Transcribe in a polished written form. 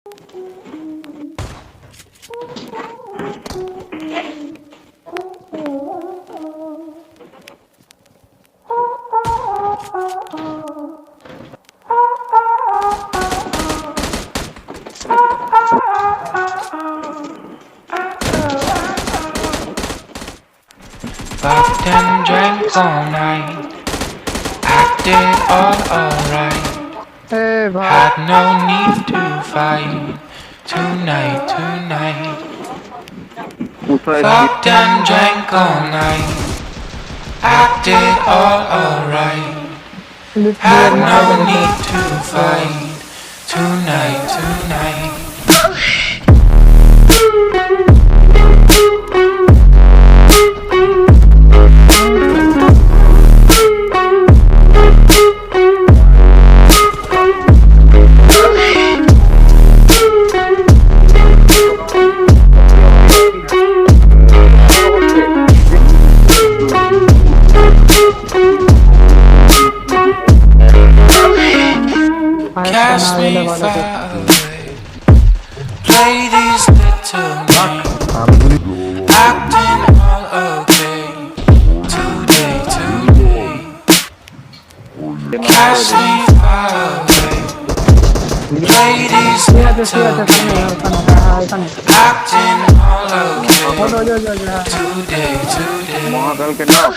Fucked and drank all night, acted all alright. Had no need to fight tonight. Fucked and drank all night, acted all alright. Had no need to fight tonight. Cast me far away. Play these little games, acting all okay. Today. Cast me far away. Play these little games, acting all okay. Today.